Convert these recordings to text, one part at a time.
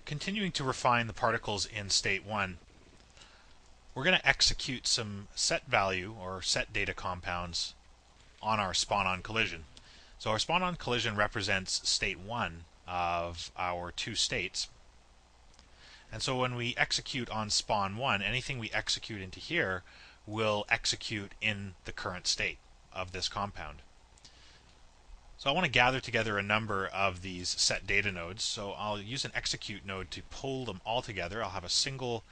Continuing to refine the particles in state 1, we're going to execute some set value or set data compounds on our spawn-on collision. So our spawn-on collision represents state 1 of our two states. And so when we execute on spawn 1, anything we execute into here will execute in the current state of this compound. So I want to gather together a number of these set data nodes. So I'll use an execute node to pull them all together. I'll have a single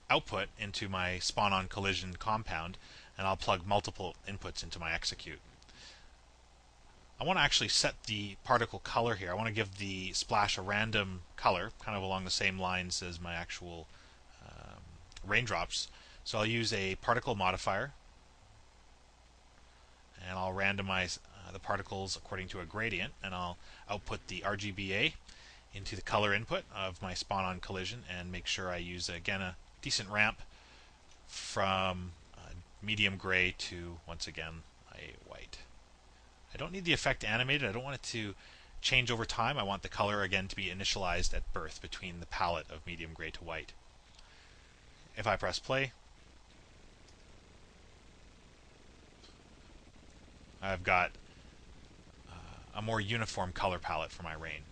output into my spawn-on collision compound, and I'll plug multiple inputs into my execute. I want to actually set the particle color here. I want to give the splash a random color, kind of along the same lines as my actual raindrops. So I'll use a particle modifier, and I'll randomize the particles according to a gradient, and I'll output the RGBA into the color input of my spawn-on collision and make sure I use, again, a decent ramp from medium gray to, once again, a white. I don't need the effect animated. I don't want it to change over time. I want the color, again, to be initialized at birth between the palette of medium gray to white. If I press play, I've got a more uniform color palette for my rain.